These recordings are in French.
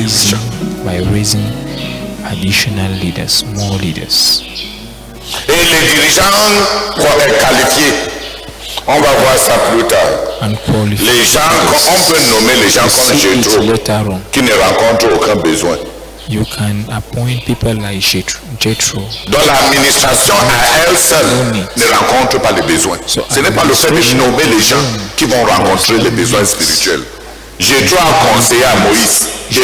dirigeants. by raising additional leaders, more leaders. Et les dirigeants qualifiés, on va voir ça plus tard. And qualified Les gens, on peut nommer les gens comme see it Jétro, later on. qui ne rencontrent aucun besoin. You can appoint people like Jethro. Dont l'administration à elle seule ne rencontre pas les besoins. Ce n'est pas le fait de nommer les gens qui vont rencontrer les besoins spirituels. Jétro a conseillé à Moïse de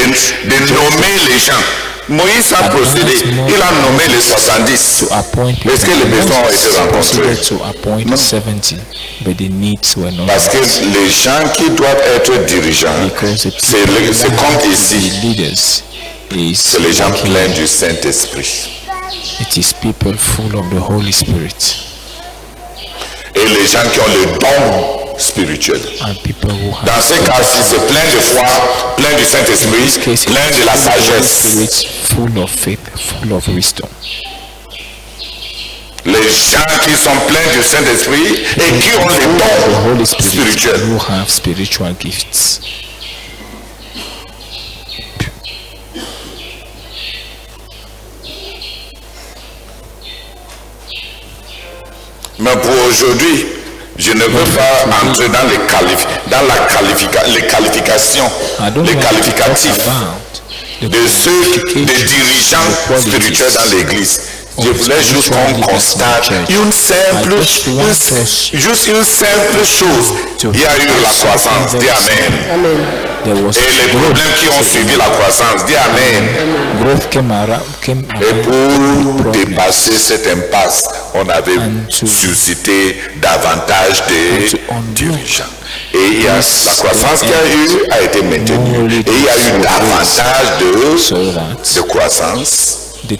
nommer les gens. Moïse a procédé, il a nommé les 70. To appoint people. Est-ce que les besoins ont été rencontrés? Proceeded to appoint 70, but the needs were not. Parce que les gens qui doivent être dirigeants, Because the c'est comme ici, the leaders is c'est les gens working. pleins du Saint-Esprit. It is people full of the Holy Spirit Et les gens qui ont le don spirituel. and people who have Dans ce cas-ci, c'est plein de foi, plein du Saint-Esprit, plein de la sagesse. Spirit, full of faith, full of wisdom. Les gens qui sont pleins du Saint-Esprit et qui ont le The Holy don Spirit spirituel. who have spiritual gifts. Mais pour aujourd'hui, je ne veux pas entrer dans les qualifications, I don't les want to qualificatifs talk about the de ceux, des dirigeants spirituels dans l'Église. Je voulais juste qu'on constate juste une simple chose. Il y a eu la croissance. Dis Amen. There was Et les problèmes qui ont suivi la croissance. Dis Amen. growth came Et about pour dépasser cette impasse, on avait suscité davantage de dirigeants. Et il y a, la croissance qu'il y a eu a été maintenue. Et il y a eu davantage so that de croissance the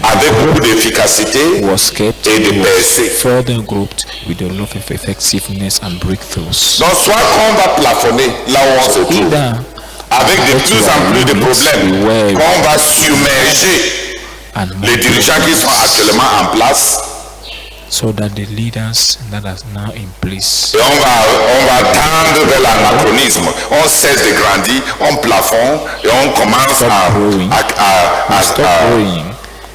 avec beaucoup d'efficacité was kept et de was percées. further grouped with a lot of effectiveness and breakthroughs. Donc soit qu'on va plafonner là où on se trouve, Either avec de plus en plus de problèmes, qu'on va submerger and les dirigeants qui sont actuellement en place, so that the leaders that are now in place, et on va tendre vers l'anachronisme. On cesse de grandir, on plafonne et on commence stop growing,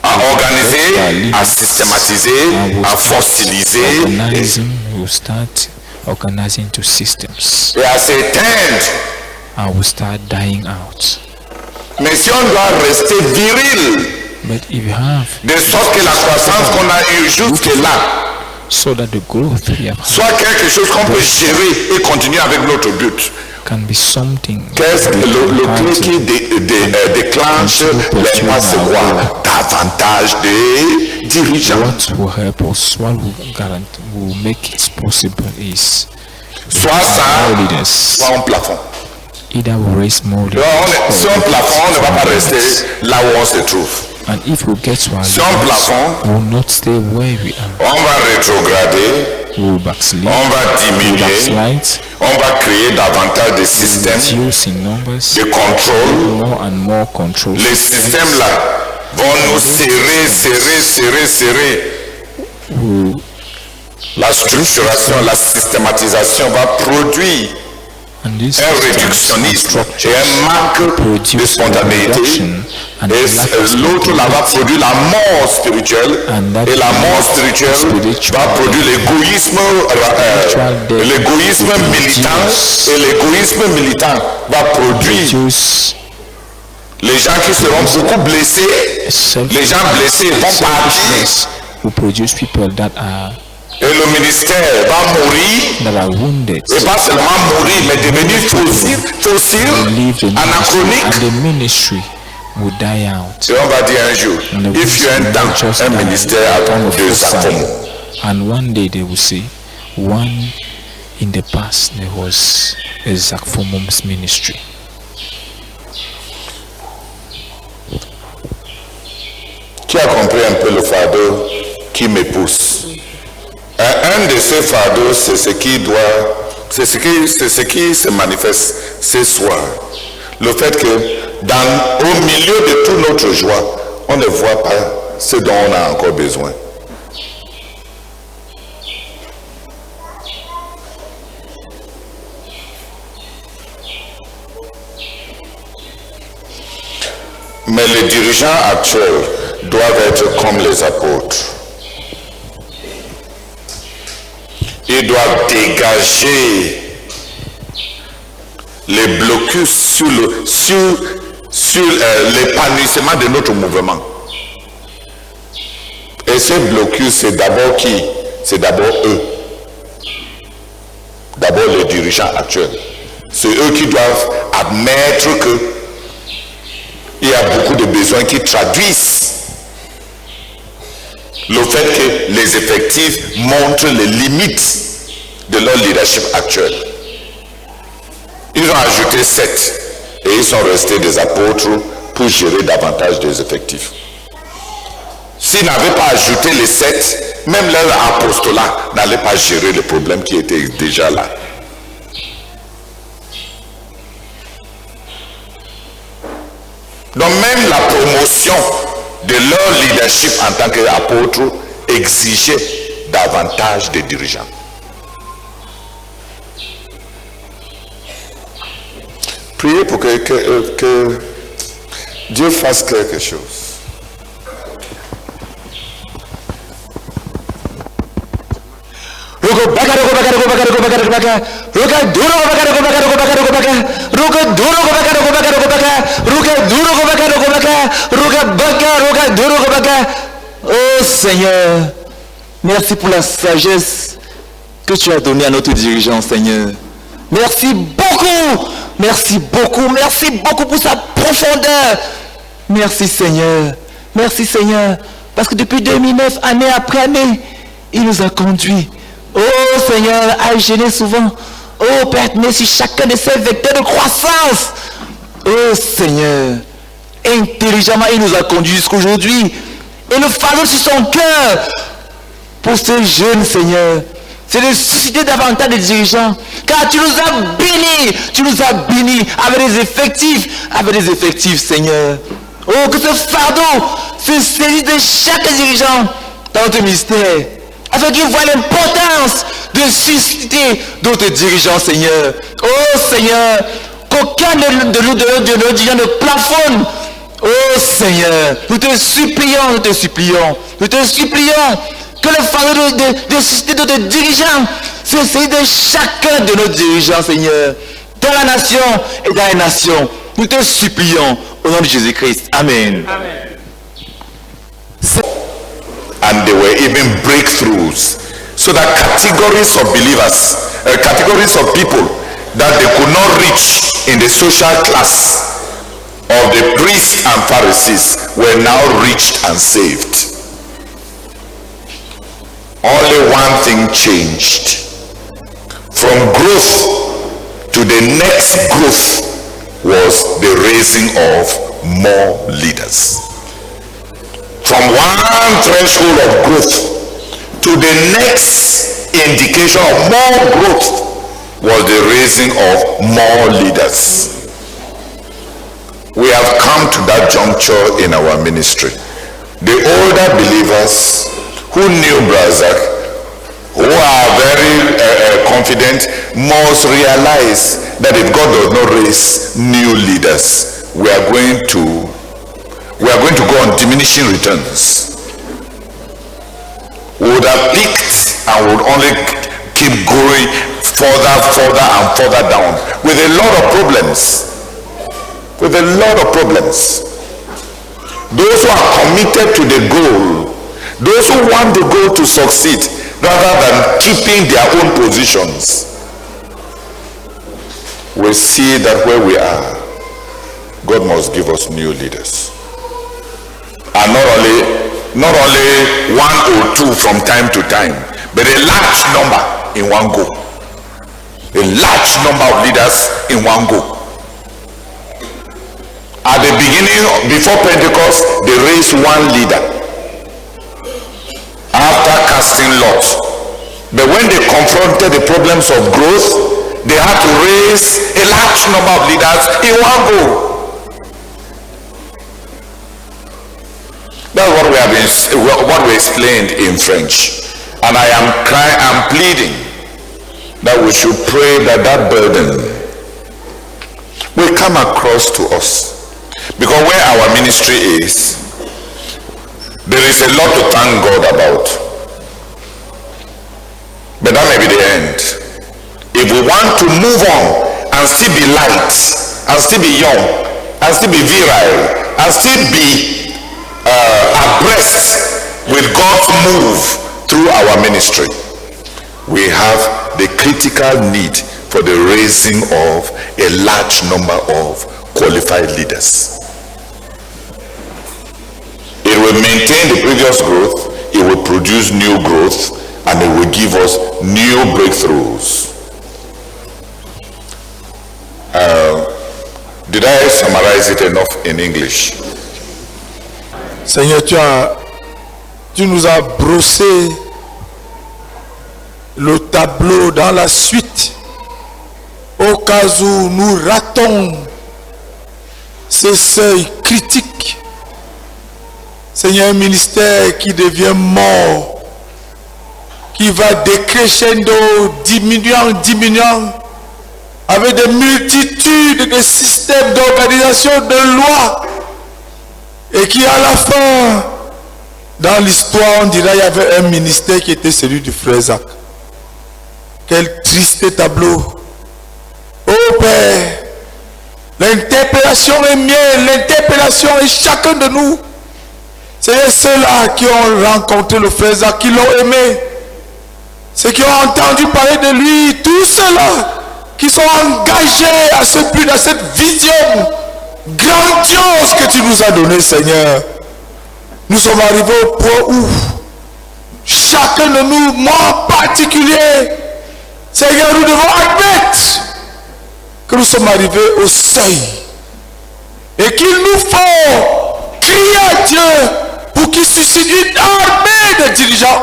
à organiser, à systématiser, à fossiliser organizing, will start organizing to systems et à s'éteindre. and will start dying out. Mais si on doit rester viril, But if you have, de sorte que la croissance qu'on a eue jusque-là so that the growth we have had soit quelque chose qu'on peut gérer et continuer avec notre but. can be something Qu'est-ce que le truc qui déclenche les mois, c'est quoi? Davantage de dirigeants. what will help us, what will make it possible is Soit more ça, leaders. soit on plafond. Either we raise more Si leaders, on plafond, on ne va pas rester là où on se trouve. and if we get to our Si on leaders, plafond, we will not stay where we are. on va rétrograder, We will backslide, on va we will diminuer, backslide, on va créer davantage de systèmes reduce in numbers, de contrôle. more and more control. Les systèmes-là vont nous serrer. La structuration, la systématisation va produire And this un réductionnisme et un manque de spontanéité. Et l'autre là va produire la mort spirituelle. Et la mort spirituelle va produire l'égoïsme militant. Et l'égoïsme militant va produire Reduce les gens qui seront beaucoup blessés. Les gens blessés vont partir. selfishness will produce people that are Et le ministère va mourir. wounded, Et pas seulement mourir, mais devenir fossile, and anachronique. the ministry will die out. Et on va dire un jour, il fut un temps, un ministère avec deux atomes. And one day they will say, one in the past there was a Zakphomom's ministry. Qui a compris un peu le fardeau qui me pousse? Un de ces fardeaux, c'est ce qui se manifeste ce soir. Le fait que au milieu de toute notre joie, on ne voit pas ce dont on a encore besoin. Mais les dirigeants actuels doivent être comme les apôtres. Ils doivent dégager les blocus sur l'épanouissement de notre mouvement. Et ces blocus, c'est d'abord qui? C'est d'abord eux. D'abord les dirigeants actuels. C'est eux qui doivent admettre que il y a beaucoup de besoins qui traduisent le fait que les effectifs montrent les limites de leur leadership actuel. Ils ont ajouté 7 et ils sont restés des apôtres pour gérer davantage des effectifs. S'ils n'avaient pas ajouté les 7, même leur apostolat n'allait pas gérer les problèmes qui étaient déjà là. Donc même la promotion de leur leadership en tant qu'apôtre exigeait davantage de dirigeants. Priez pour que Dieu fasse quelque chose. Oh Seigneur, merci pour la sagesse que tu as donnée à notre dirigeant, Seigneur. Merci beaucoup, merci beaucoup, merci beaucoup pour sa profondeur. Merci Seigneur, parce que depuis 2009, année après année, il nous a conduits. Oh Seigneur, à gêner souvent. Oh Père, sur chacun de ces vecteurs de croissance. Oh Seigneur, intelligemment, il nous a conduits jusqu'aujourd'hui. Et le fardeau sur son cœur pour ces jeunes, Seigneur, c'est de susciter davantage de dirigeants. Car tu nous as bénis avec des effectifs, Seigneur. Oh, que ce fardeau se saisisse de chaque dirigeant dans notre ministère, afin qu'il voit l'importance de susciter d'autres dirigeants, Seigneur. Oh Seigneur, qu'aucun de nos dirigeants ne plafonne. Oh Seigneur, nous te supplions que le fardeau de susciter d'autres dirigeants se saisisse de chacun de nos dirigeants, Seigneur, dans la nation et dans les nations. Nous te supplions au nom de Jésus-Christ. Amen. Amen. And there were even breakthroughs, so that categories of believers, categories of people that they could not reach in the social class of the priests and Pharisees were now reached and saved. Only one thing changed. From growth to the next growth was the raising of more leaders. From one threshold of growth to the next indication of more growth was the raising of more leaders. We have come to that juncture in our ministry. The older believers who knew Brazak, who are very confident, must realize that if God does not raise new leaders, we are going to go on diminishing returns. We would have peaked and would only keep going further and further down with a lot of problems. Those who are committed to the goal, those who want the goal to succeed rather than keeping their own positions, will see that where we are, God must give us new leaders. And not only one or two from time to time, but a large number in one go. A large number of leaders in one go. At the beginning, before Pentecost, they raised one leader after casting lots. But when they confronted the problems of growth, they had to raise a large number of leaders in one go. That's what we explained in French. And I am pleading that we should pray that that burden will come across to us. Because where our ministry is, there is a lot to thank God about. But that may be the end. If we want to move on and still be light, and still be young, and still be virile, and still be abreast with God's move through our ministry, we have the critical need for the raising of a large number of qualified leaders. It will maintain the previous growth, it will produce new growth, and it will give us new breakthroughs. Did I summarize it enough in English? Seigneur, tu nous as brossé le tableau dans la suite au cas où nous ratons ces seuils critiques. Seigneur, un ministère qui devient mort, qui va décrescendo, diminuant, avec des multitudes de systèmes d'organisation, de lois, et qui à la fin, dans l'histoire, on dirait qu'il y avait un ministère qui était celui du frère Zach. Quel triste tableau. Oh Père, l'interpellation est mienne, l'interpellation est chacun de nous. C'est ceux-là qui ont rencontré le frère Zach, qui l'ont aimé. Ceux qui ont entendu parler de lui, tous ceux-là qui sont engagés à ce but, à cette vision grandiose que tu nous as donnée, Seigneur. Nous sommes arrivés au point où chacun de nous, moi en particulier, Seigneur, nous devons admettre que nous sommes arrivés au seuil et qu'il nous faut crier à Dieu pour qu'il suscite une armée de dirigeants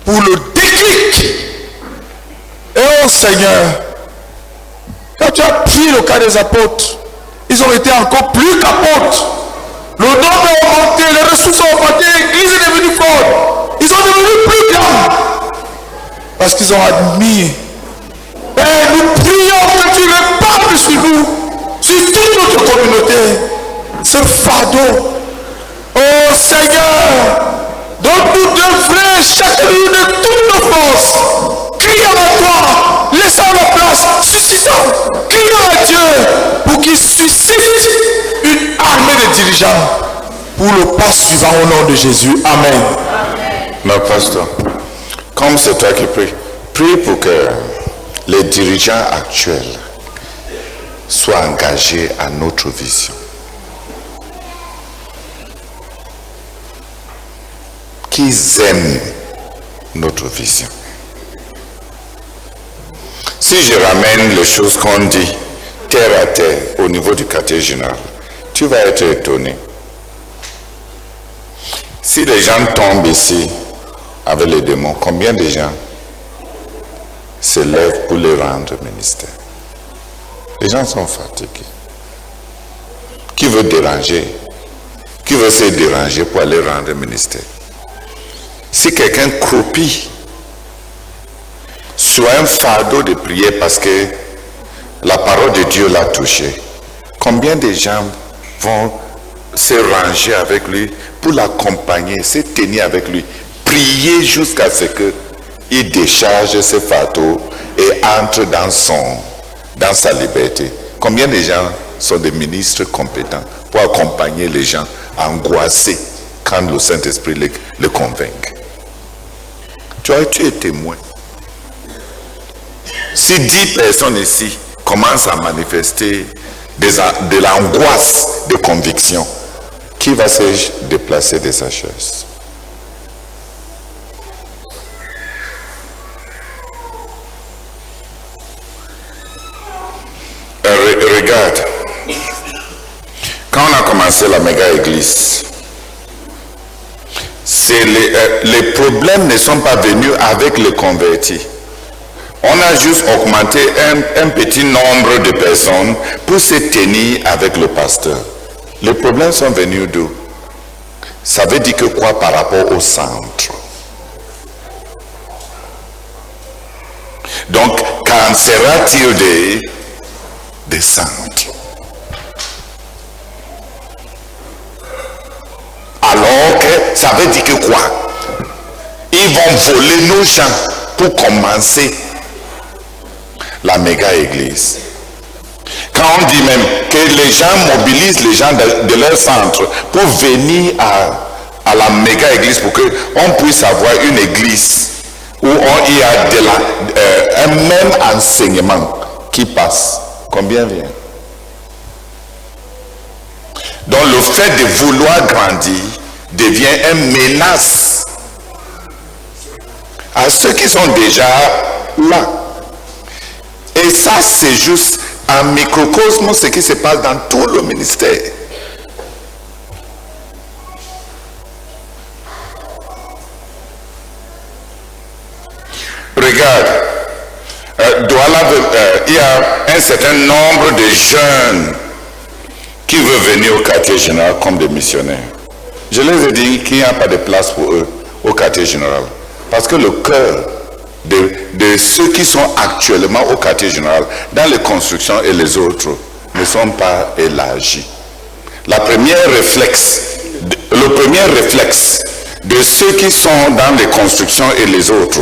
pour le déclic. Et oh Seigneur, quand tu as pris le cas des apôtres, ils ont été encore plus qu'apôtres. Le nombre a augmenté, les ressources ont augmenté, l'église est devenue forte. Ils sont devenus plus grands parce qu'ils ont admis. Père, nous prions que tu répandes sur nous, sur toute notre communauté, ce fardeau. Oh Seigneur, donc nous devrions chacun de toutes nos forces crier à toi, laissons la place, suscitons, crions à Dieu pour qu'il suscite une armée de dirigeants pour le pas suivant au nom de Jésus. Amen. Non, pasteur, comme c'est toi qui prie, prie pour que les dirigeants actuels soient engagés à notre vision. Qu'ils aiment notre vision. Si je ramène les choses qu'on dit terre à terre au niveau du quartier général, tu vas être étonné. Si les gens tombent ici avec les démons, combien de gens se lèvent pour les rendre ministère? Les gens sont fatigués. Qui veut déranger? Qui veut se déranger pour aller rendre ministère? Si quelqu'un croupit sur un fardeau de prière parce que la parole de Dieu l'a touché, combien de gens vont se ranger avec lui pour l'accompagner, se tenir avec lui, prier jusqu'à ce qu'il décharge ce fardeau et entre dans sa liberté? Combien de gens sont des ministres compétents pour accompagner les gens angoissés quand le Saint-Esprit les convainc? Tu es témoin. Si 10 personnes ici commencent à manifester de l'angoisse de conviction, qui va se déplacer de sa chaise? Regarde, quand on a commencé la méga-église, les problèmes ne sont pas venus avec les convertis. On a juste augmenté un petit nombre de personnes pour se tenir avec le pasteur. Les problèmes sont venus d'où? Ça veut dire que quoi par rapport au centre? Donc, qu'en sera-t-il des centres? ça veut dire que quoi? Ils vont voler nos gens pour commencer la méga église. Quand on dit même que les gens mobilisent les gens de leur centre pour venir à la méga église pour qu'on puisse avoir une église où il y a un même enseignement qui passe. Combien vient? Donc le fait de vouloir grandir devient une menace à ceux qui sont déjà là. Et ça, c'est juste un microcosme ce qui se passe dans tout le ministère. Regarde, il y a un certain nombre de jeunes qui veulent venir au quartier général comme des missionnaires. Je les ai dit qu'il n'y a pas de place pour eux au quartier général. Parce que le cœur de ceux qui sont actuellement au quartier général, dans les constructions et les autres, ne sont pas élargis. Le premier réflexe de ceux qui sont dans les constructions et les autres,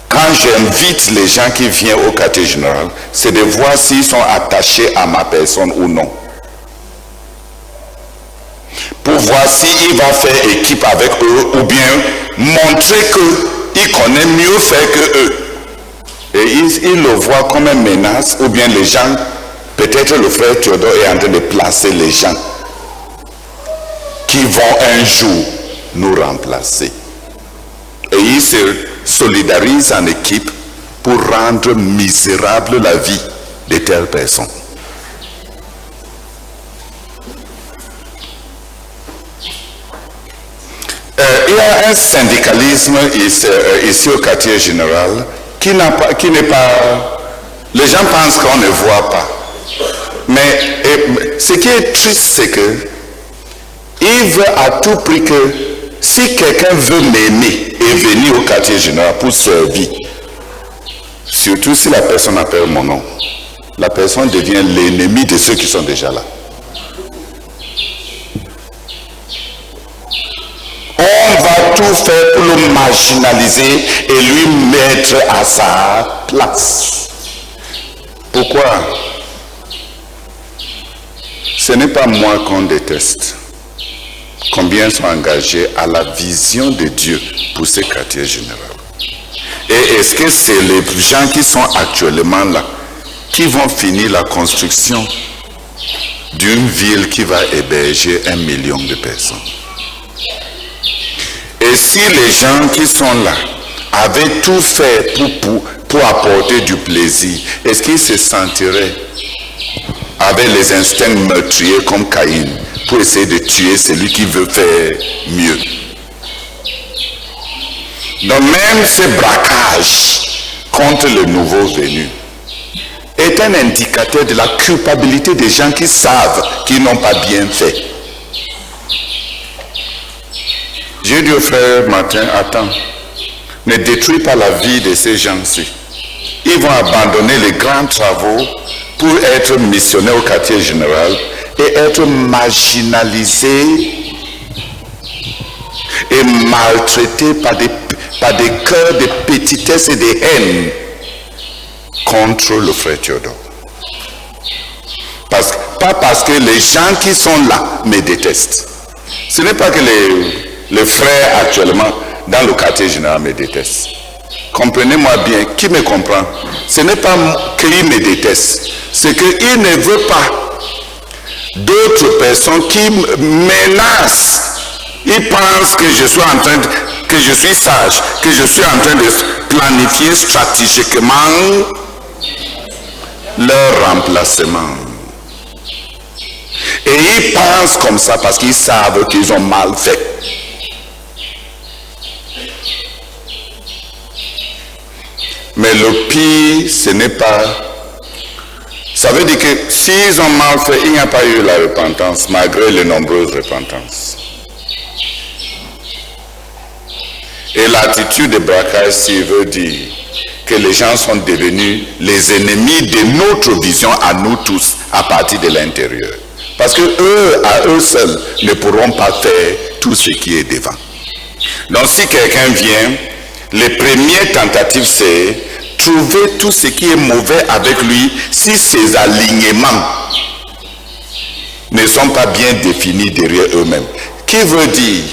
quand j'invite les gens qui viennent au quartier général, c'est de voir s'ils sont attachés à ma personne ou non. Pour voir s'il va faire équipe avec eux ou bien montrer qu'il connaît mieux faire que eux. Et il le voit comme une menace ou bien les gens, peut-être le frère Théodore est en train de placer les gens qui vont un jour nous remplacer. Et il se solidarise en équipe pour rendre misérable la vie de telles personnes. Il y a un syndicalisme ici au quartier général qui n'est pas... Les gens pensent qu'on ne voit pas. Mais ce qui est triste, c'est que il veut à tout prix que si quelqu'un veut m'aimer et venir au quartier général pour servir, surtout si la personne appelle mon nom, la personne devient l'ennemi de ceux qui sont déjà là. On va tout faire pour le marginaliser et lui mettre à sa place. Pourquoi? Ce n'est pas moi qu'on déteste. Combien sont engagés à la vision de Dieu pour ce quartier général? Et est-ce que c'est les gens qui sont actuellement là qui vont finir la construction d'une ville qui va héberger 1 million de personnes? Et si les gens qui sont là avaient tout fait pour apporter du plaisir, est-ce qu'ils se sentiraient avec les instincts meurtriers comme Caïn pour essayer de tuer celui qui veut faire mieux? Donc même ce braquage contre le nouveau venu est un indicateur de la culpabilité des gens qui savent qu'ils n'ont pas bien fait. J'ai dit au frère Martin, attends, ne détruis pas la vie de ces gens-ci. Ils vont abandonner les grands travaux pour être missionnaires au quartier général et être marginalisés et maltraités par des cœurs de petitesse et de haine contre le frère Théodore. Pas parce que les gens qui sont là me détestent. Ce n'est pas que les frères actuellement dans le quartier général me détestent. Comprenez-moi bien, qui me comprend? Ce n'est pas qu'ils me détestent, c'est qu'ils ne veulent pas d'autres personnes qui menacent. Ils pensent que je suis sage, que je suis en train de planifier stratégiquement leur remplacement. Et ils pensent comme ça parce qu'ils savent qu'ils ont mal fait. Mais le pire, ce n'est pas... Ça veut dire que s'ils ont mal fait, il n'y a pas eu la repentance, malgré les nombreuses repentances. Et l'attitude de braquage, s'il veut dire que les gens sont devenus les ennemis de notre vision à nous tous, à partir de l'intérieur. Parce que eux, à eux seuls, ne pourront pas faire tout ce qui est devant. Donc si quelqu'un vient, les premières tentatives c'est trouver tout ce qui est mauvais avec lui si ses alignements ne sont pas bien définis derrière eux-mêmes. Qui veut dire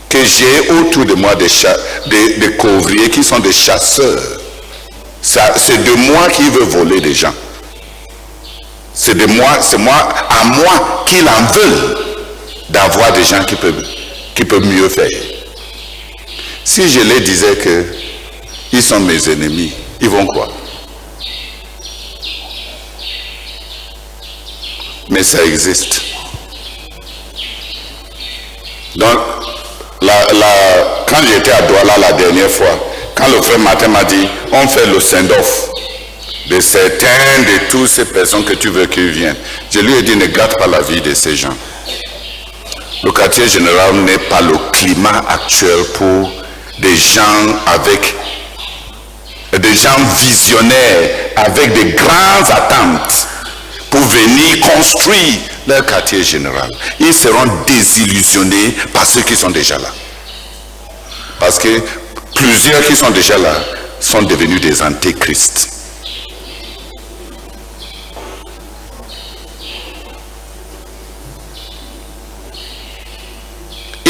que j'ai autour de moi des couvriers qui sont des chasseurs. C'est de moi qui veut voler des gens. C'est à moi qu'ils en veulent d'avoir des gens qui peuvent mieux faire. Si je leur disais que ils sont mes ennemis, ils vont quoi? Mais ça existe. Donc, quand j'étais à Douala la dernière fois, quand le frère Martin m'a dit, on fait le send-off de certains de toutes ces personnes que tu veux qu'ils viennent, je lui ai dit, ne gâte pas la vie de ces gens. Le quartier général n'est pas le climat actuel pour des gens visionnaires, avec de grandes attentes pour venir construire leur quartier général. Ils seront désillusionnés par ceux qui sont déjà là. Parce que plusieurs qui sont déjà là sont devenus des antéchrists.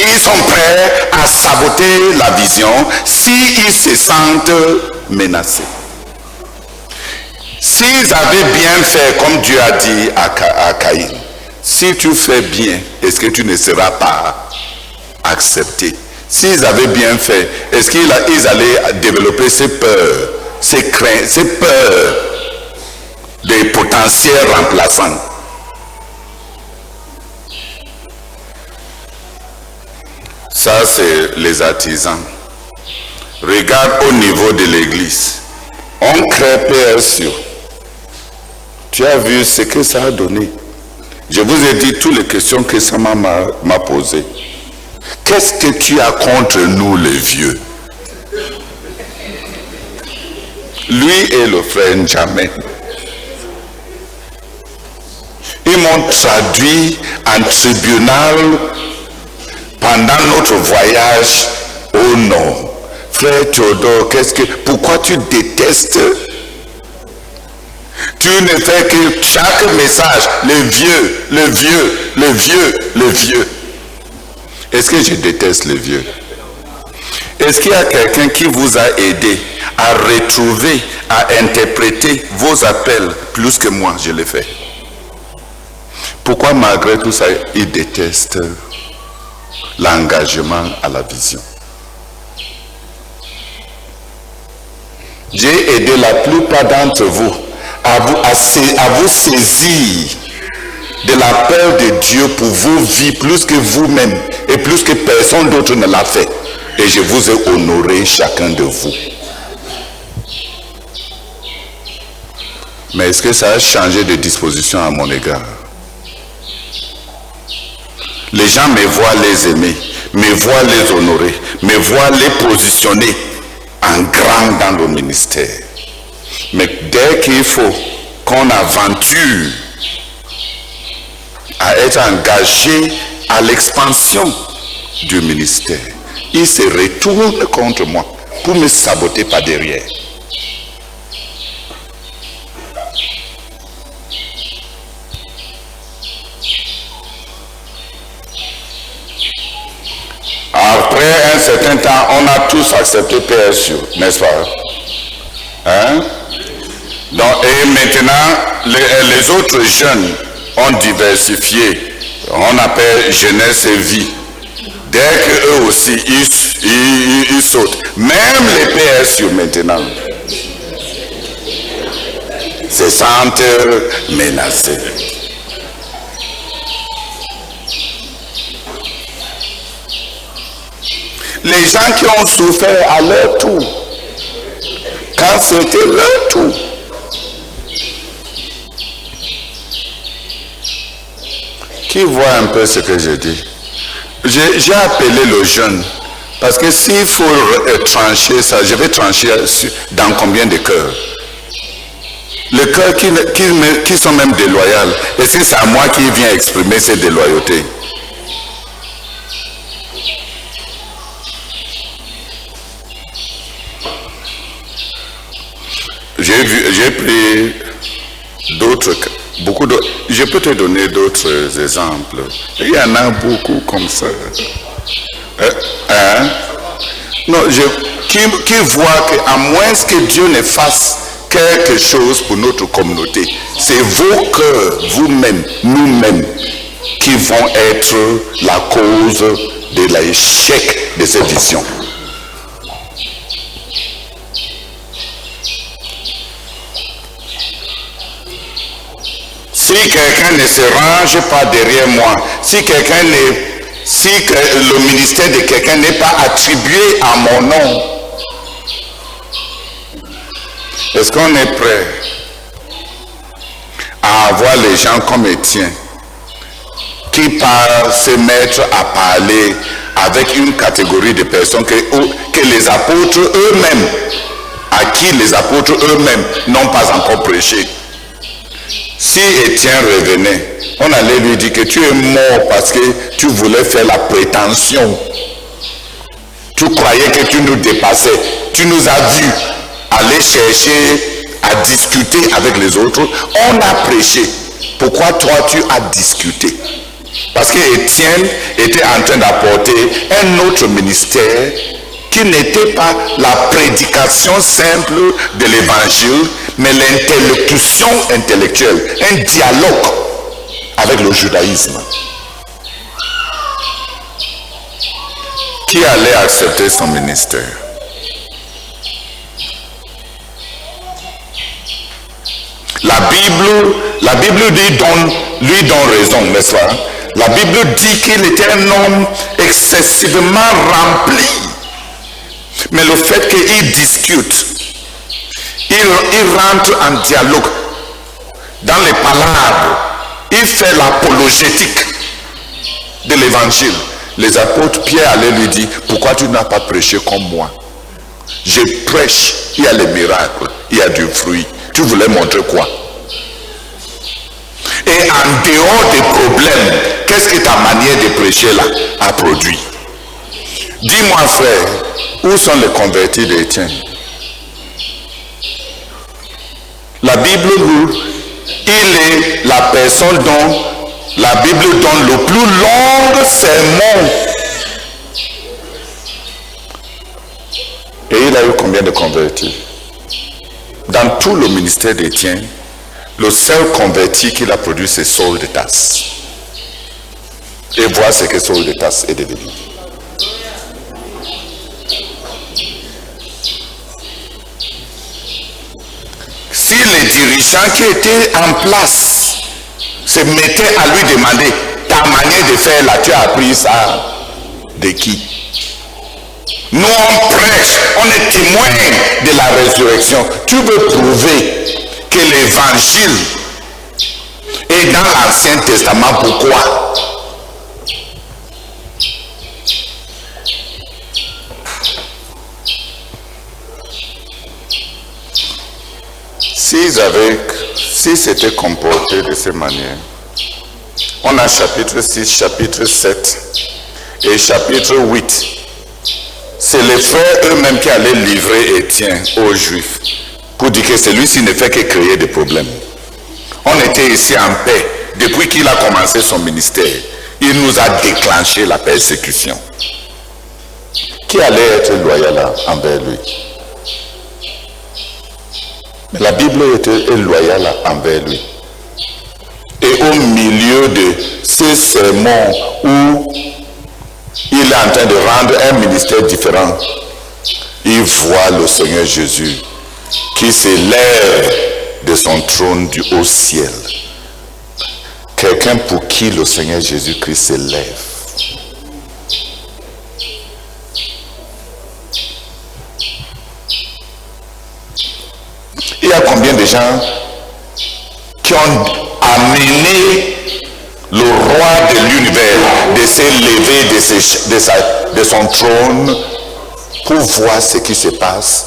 Ils sont prêts à saboter la vision s'ils se sentent menacés. S'ils avaient bien fait comme Dieu a dit à Caïn, si tu fais bien, est-ce que tu ne seras pas accepté? S'ils avaient bien fait, est-ce qu'ils allaient développer ces peurs, ces craintes, ces peurs des potentiels remplaçants? Ça, c'est les artisans. Regarde au niveau de l'église. On crée PSU. Tu as vu ce que ça a donné. Je vous ai dit toutes les questions que ça m'a posées. Qu'est-ce que tu as contre nous les vieux? Lui et le frère N'Djamé. Ils m'ont traduit en tribunal pendant notre voyage au nord. Frère Théodore, pourquoi tu détestes? Tu ne fais que chaque message, le vieux. Est-ce que je déteste le vieux? Est-ce qu'il y a quelqu'un qui vous a aidé à retrouver, à interpréter vos appels plus que moi, je l'ai fait? Pourquoi malgré tout ça, il déteste l'engagement à la vision? J'ai aidé la plupart d'entre vous à vous saisir de la peur de Dieu pour vos vies plus que vous-même et plus que personne d'autre ne l'a fait. Et je vous ai honoré chacun de vous. Mais est-ce que ça a changé de disposition à mon égard? Les gens me voient les aimer, me voient les honorer, me voient les positionner en grand dans le ministère. Mais dès qu'il faut qu'on aventure à être engagé à l'expansion du ministère, ils se retournent contre moi pour me saboter par derrière. Après un certain temps, on a tous accepté PSU, n'est-ce pas? Hein? Donc, et maintenant, les autres jeunes ont diversifié. On appelle jeunesse et vie. Dès qu'eux aussi, ils sautent. Même les PSU maintenant se sentent menacés. Les gens qui ont souffert à leur tour, quand c'était leur tour, qui voit un peu ce que je dis? J'ai appelé le jeune, parce que s'il faut trancher ça, je vais trancher dans combien de cœurs? Les cœurs qui sont même déloyaux, est-ce que c'est à moi qui viens exprimer cette déloyauté? J'ai pris d'autres, beaucoup d'autres. Je peux te donner d'autres exemples. Il y en a beaucoup comme ça. Non, qui voit qu'à moins que Dieu ne fasse quelque chose pour notre communauté, c'est vos cœurs, vous-même, nous-mêmes, qui vont être la cause de l'échec de cette vision. Si quelqu'un ne se range pas derrière moi, si le ministère de quelqu'un n'est pas attribué à mon nom, est-ce qu'on est prêt à avoir les gens comme Étienne qui parlent se mettre à parler avec une catégorie de personnes que les apôtres eux-mêmes, à qui les apôtres eux-mêmes n'ont pas encore prêché? Si Étienne revenait, on allait lui dire que tu es mort parce que tu voulais faire la prétention. Tu croyais que tu nous dépassais. Tu nous as vus aller chercher à discuter avec les autres. On a prêché. Pourquoi toi tu as discuté? Parce que Étienne était en train d'apporter un autre ministère qui n'était pas la prédication simple de l'évangile, mais l'interlocution intellectuelle, un dialogue avec le judaïsme. Qui allait accepter son ministère? La Bible lui donne raison, n'est-ce pas? La Bible dit qu'il était un homme excessivement rempli. Mais le fait qu'il discute, il rentre en dialogue dans les palabres, il fait l'apologétique de l'évangile. Les apôtres, Pierre allait lui dire, pourquoi tu n'as pas prêché comme moi? Je prêche, il y a les miracles, il y a du fruit. Tu voulais montrer quoi? Et en dehors des problèmes, qu'est-ce que ta manière de prêcher là a produit? Dis-moi frère, où sont les convertis d'Étienne? La Bible nous, il est la personne dont la Bible donne le plus long sermon. Et il a eu combien de convertis? Dans tout le ministère d'Étienne, le seul converti qu'il a produit, c'est Saul de Tarse. Et voilà ce que Saul de Tarse est devenu. Si les dirigeants qui étaient en place se mettaient à lui demander, ta manière de faire là, tu as appris ça de qui? Nous on prêche, on est témoin de la résurrection. Tu veux prouver que l'évangile est dans l'Ancien Testament, pourquoi? S'ils s'étaient comportés de cette manière, on a chapitre 6, chapitre 7 et chapitre 8. C'est les frères eux-mêmes qui allaient livrer Étienne aux Juifs pour dire que celui-ci ne fait que créer des problèmes. On était ici en paix depuis qu'il a commencé son ministère. Il nous a déclenché la persécution. Qui allait être loyal envers lui? Mais la Bible était loyale envers lui. Et au milieu de ces sermons où il est en train de rendre un ministère différent, il voit le Seigneur Jésus qui s'élève de son trône du haut ciel. Quelqu'un pour qui le Seigneur Jésus-Christ s'élève. Il y a combien de gens qui ont amené le roi de l'univers de s'élever de son trône pour voir ce qui se passe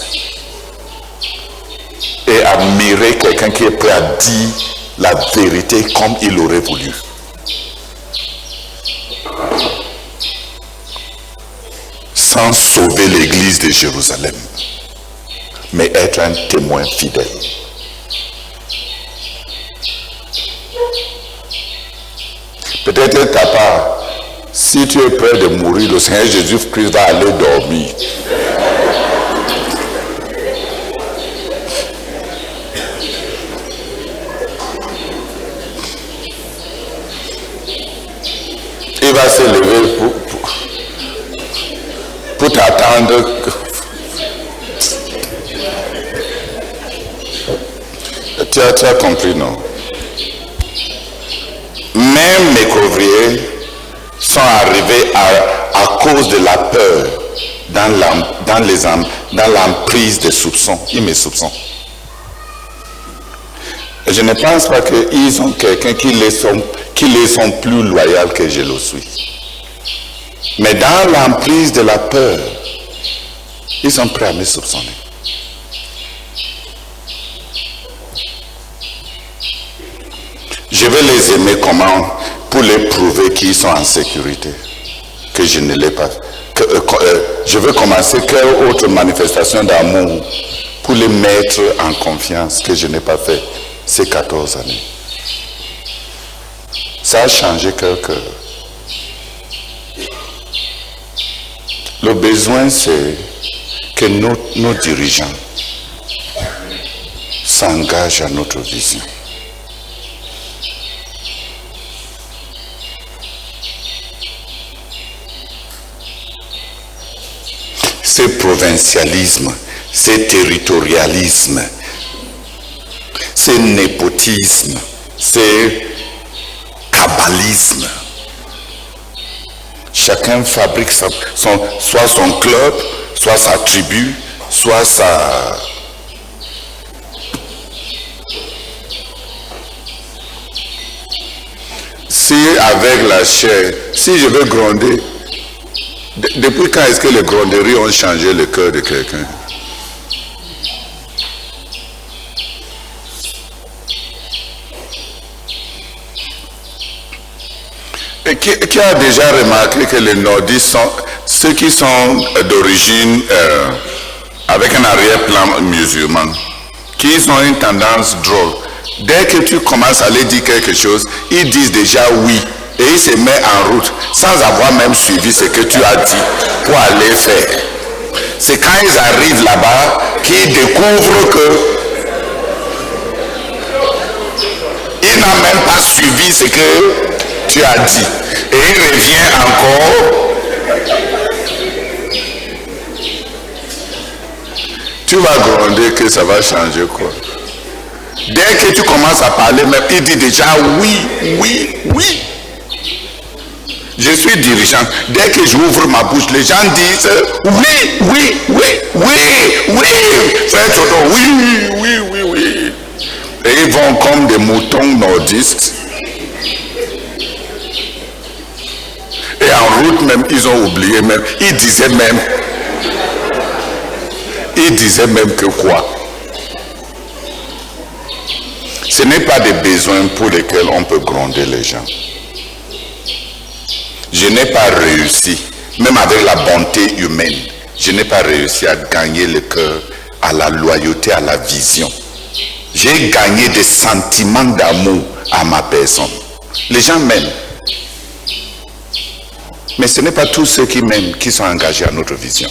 et admirer quelqu'un qui est prêt à dire la vérité comme il aurait voulu. Sans sauver l'église de Jérusalem. mais être un témoin fidèle. Peut-être de ta part, si tu es prêt de mourir, le Seigneur Jésus-Christ va aller dormir. Il va se lever pour t'attendre. Tu as compris, non? Même mes couvriers sont arrivés à cause de la peur dans l'emprise des soupçons. Ils me soupçonnent. Je ne pense pas qu'ils ont quelqu'un qui les sont plus loyaux que je le suis. Mais dans l'emprise de la peur, ils sont prêts à me soupçonner. Je vais les aimer comment? Pour les prouver qu'ils sont en sécurité. Que je ne l'ai pas. Je veux commencer quelle autre manifestation d'amour pour les mettre en confiance que je n'ai pas fait ces 14 années. Ça a changé quelque. Le besoin, c'est que nos dirigeants s'engagent à notre vision. Ce provincialisme, ce territorialisme, ce népotisme, ce kabbalisme. Chacun fabrique soit son club, soit sa tribu, soit sa... Si avec la chair, si je veux gronder, depuis quand est-ce que les gronderies ont changé le cœur de quelqu'un? Et qui a déjà remarqué que les nordistes sont ceux qui sont d'origine avec un arrière-plan musulman, qui ont une tendance drôle. Dès que tu commences à leur dire quelque chose, ils disent déjà oui. Et ils se mettent en route sans avoir même suivi ce que tu as dit pour aller faire. C'est quand ils arrivent là-bas qu'ils découvrent que il n'a même pas suivi ce que tu as dit. Et il revient encore. Tu vas gronder que ça va changer quoi. Dès que tu commences à parler, même il dit déjà oui, oui, oui. Je suis dirigeant. Dès que j'ouvre ma bouche, les gens disent oui, oui, oui, oui, oui. Frère Toto, oui, oui, oui, oui. Et ils vont comme des moutons nordistes. Et en route même, ils ont oublié même. Ils disaient même que quoi? Ce n'est pas des besoins pour lesquels on peut gronder les gens. Je n'ai pas réussi, même avec la bonté humaine, je n'ai pas réussi à gagner le cœur à la loyauté, à la vision. J'ai gagné des sentiments d'amour à ma personne. Les gens m'aiment. Mais ce n'est pas tous ceux qui m'aiment qui sont engagés à notre vision.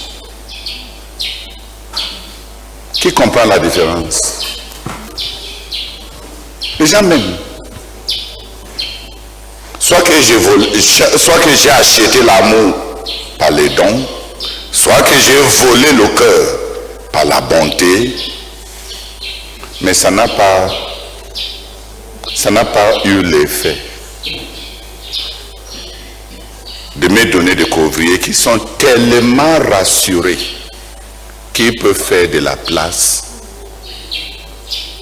Qui comprend la différence? Les gens m'aiment. Soit que j'ai acheté l'amour par les dons, soit que j'ai volé le cœur par la bonté, mais ça n'a pas eu l'effet de me donner des couvriers qui sont tellement rassurés qu'ils peuvent faire de la place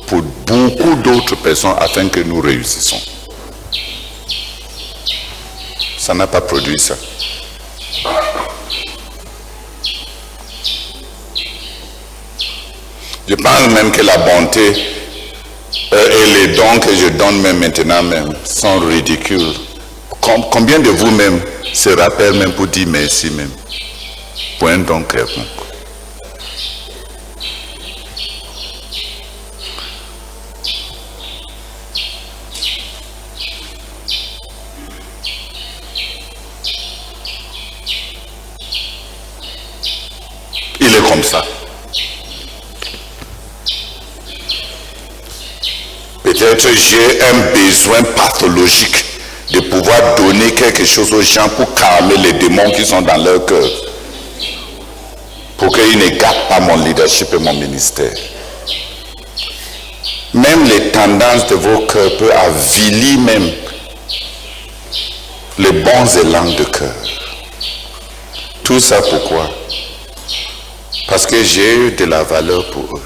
pour beaucoup d'autres personnes afin que nous réussissons. Ça n'a pas produit ça. Je pense même que la bonté et les dons que je donne même maintenant même sont ridicules. Combien de vous-même se rappellent même pour dire merci même pour un don quelconque? comme ça. Peut-être j'ai un besoin pathologique de pouvoir donner quelque chose aux gens pour calmer les démons qui sont dans leur cœur. Pour qu'ils ne gâtent pas mon leadership et mon ministère. Même les tendances de vos cœurs peuvent avilir même les bons élans de cœur. Tout ça pourquoi? Parce que j'ai eu de la valeur pour eux.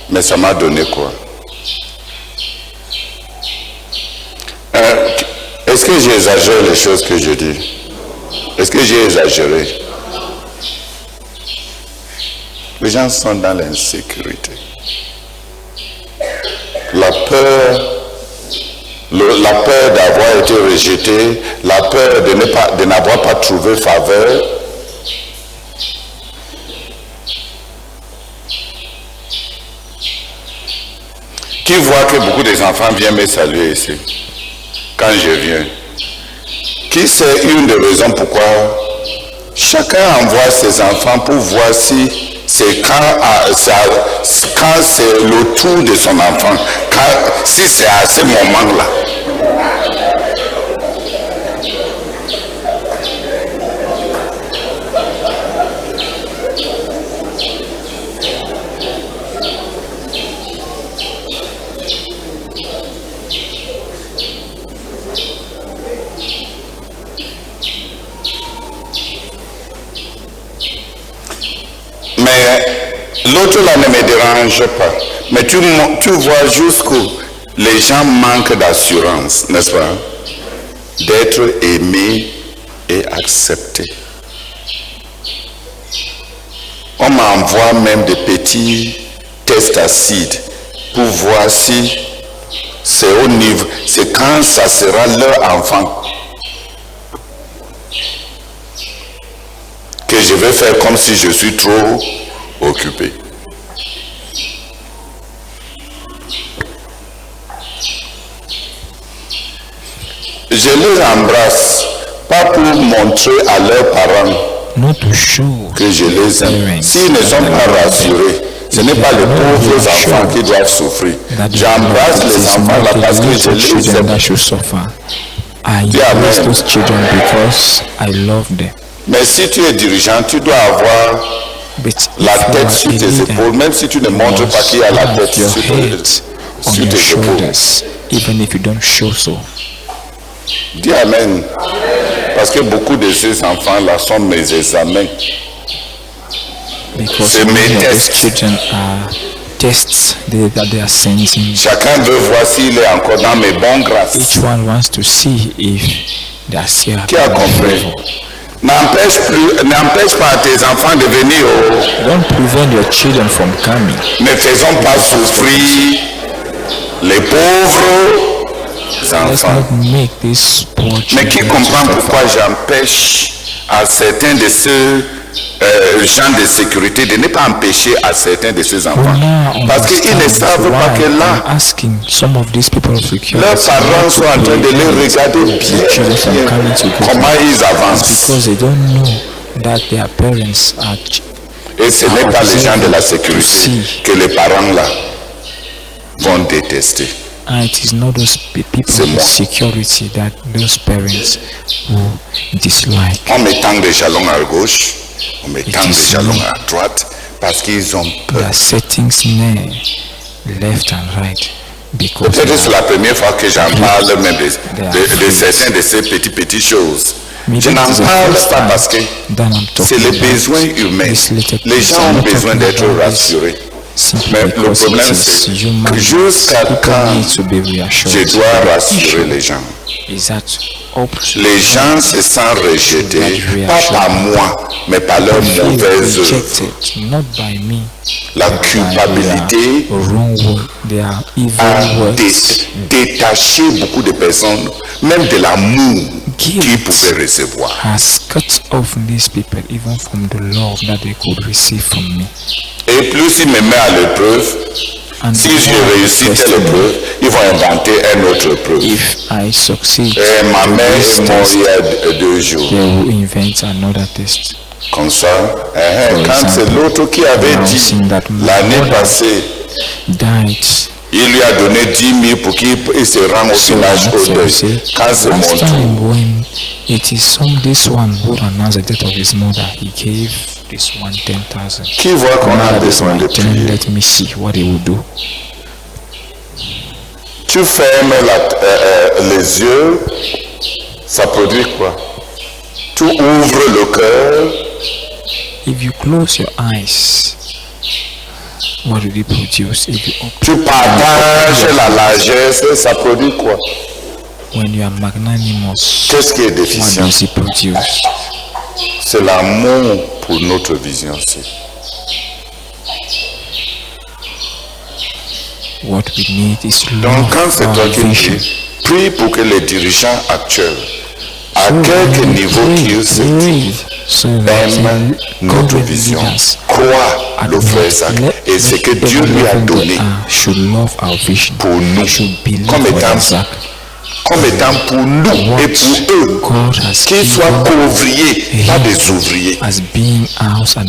Mais ça m'a donné quoi? Est-ce que j'exagère les choses que je dis? Est-ce que j'ai exagéré? Les gens sont dans l'insécurité. La peur d'avoir été rejeté, la peur de n'avoir pas trouvé faveur. Qui voit que beaucoup des enfants viennent me saluer ici, quand je viens? Qui sait une des raisons pourquoi chacun envoie ses enfants pour voir si c'est quand c'est le tour de son enfant, si c'est à ce moment-là. Mais l'autre là ne me dérange pas. Mais tu vois jusqu'où les gens manquent d'assurance, n'est-ce pas? D'être aimés et acceptés. On m'envoie même des petits tests acides pour voir si c'est au niveau, c'est quand ça sera leur enfant que je vais faire comme si je suis trop occupé. Je les embrasse, pas pour montrer à leurs parents que je les aime. S'ils ne sont pas rassurés, ce n'est pas les pauvres enfants qui doivent souffrir. J'embrasse les enfants là parce que je les aime. I embrace those children because I love them. Mais si tu es dirigeant, tu dois avoir la tête sur tes épaules, même si tu ne montres pas qu'il y a la tête sur tes épaules. Even if you don't show so. Dis Amen. Parce que beaucoup de ces enfants-là sont mes examens. C'est mes tests. Tests that they are sending. Chacun veut voir s'il est encore dans mes bonnes grâces. Each one wants to see if they are still. Qui a compris? N'empêche pas tes enfants de venir. Don't prevent your children from coming. Ne faisons pas souffrir les pauvres enfants. Let's not make this poor children. Mais qui comprend pourquoi j'empêche à certains de ceux gens de sécurité de ne pas empêcher à certains de ces enfants? Parce qu'ils ne savent pas que là, leurs parents sont en train de les regarder bien comment ils avancent. Et ce n'est pas les gens de la sécurité que les parents là vont détester. It is not those people in security that those parents will dislike. On me tend des jalons à gauche, on me tend des jalons à droite parce qu'ils ont peur. They are setting snare left and right because. Peut-être c'est la première fois que j'en parle même de certaines de ces petites choses. Je n'en parle pas parce que c'est les besoins humains. Les gens ont besoin d'être rassurés. Mais le problème c'est que jusqu'à quand je dois rassurer les gens? Les gens se sentent rejetés, pas par moi, mais par leurs mauvaises œuvres. La culpabilité a détaché beaucoup de personnes, même de l'amour qu'ils pouvaient recevoir. Et plus il me met à l'épreuve, And Si je réussis telle épreuve, ils vont inventer une autre épreuve. if I succeed, Et ma mère this est morte il y a 2 jours. they will invent another test. Comme ça, quand c'est l'autre qui avait dit l'année passée, Died. il lui a donné 10 000 pour qu'il se rende au So village that's au why we deuil. say, Quand c'est mon last tour, time when it is this one who announced the death of his mother, he gave this one 10,000. qui voit qu'on a besoin de Then prier? let me see what he will do. Tu fermes les yeux, ça produit quoi? Tu ouvres le cœur, If you close your eyes, what will it produce? If you open, tu partages la largesse, ça produit quoi? when you are magnanimous, Qu'est-ce qui est what déficient? does it produce? C'est l'amour pour notre vision aussi. What we need is Donc love quand c'est for toi our qui vision. prie pour que les dirigeants actuels, à So quelque when we niveau pray, qu'ils se pray, so that aiment the notre government vision, leaders croient at le frère Isaac et ce que Dieu lui a donné should love our vision, pour nous, should believe comme what étant, Isaac, comme étant pour nous et pour eux, God has qu'ils soient given ouvriers, pas des ouvriers, as being ours and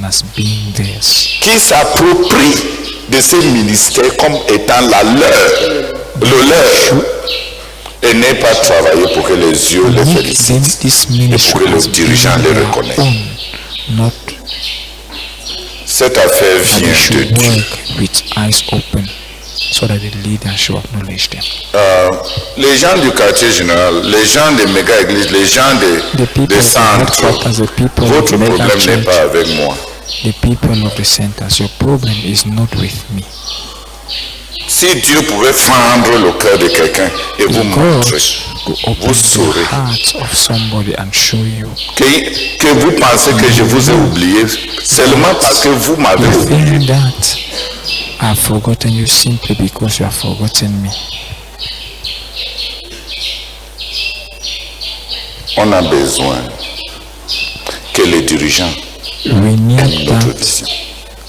as being theirs. qui s'approprient de ces ministères comme étant le leur, et n'est pas travailler pour que les yeux les Make them félicitent this et ministry pour que le as being dirigeant les their reconnaisse. own, not Cette affaire that they vient de should Dieu. work with eyes open so that the leader should acknowledge them. Les gens du quartier général, les gens des méga-églises, les gens The people des of the centres, headquarters, the people of votre the mega problème n'est church, pas avec moi. the people of the centers, your problem is not with me. Si Dieu pouvait fendre le cœur de quelqu'un et vous God montrer, could open vous the saurez heart of somebody and show you. que vous pensez que je vous ai oublié seulement parce que vous m'avez You oublié. think that I've forgotten you simply because you have forgotten me. On a besoin que les dirigeants We need aiment notre that vision.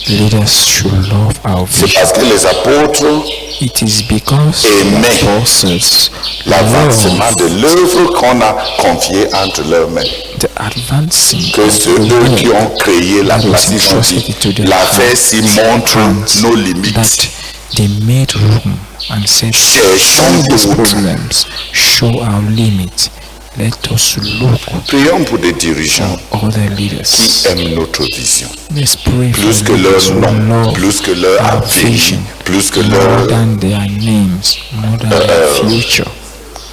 leaders should love our C'est vision. parce que les apôtres, It is because Amen. the apostles l'avancement love de l'œuvre qu'on a confiée entre leurs mains, the advancing que of ceux the eux qui work ont créé la that place, is ils ont dit, entrusted to their l'affaire s'y montre hands, nos limites. that they made room and said, Cherchons all these d'autres. problems show our limit. Let us look Prions pour des dirigeants other qui leaders. aiment notre vision, Let's pray plus for que leur leaders who nom, love plus que leur our avenir, vision, plus que more leur than their names, more than their future,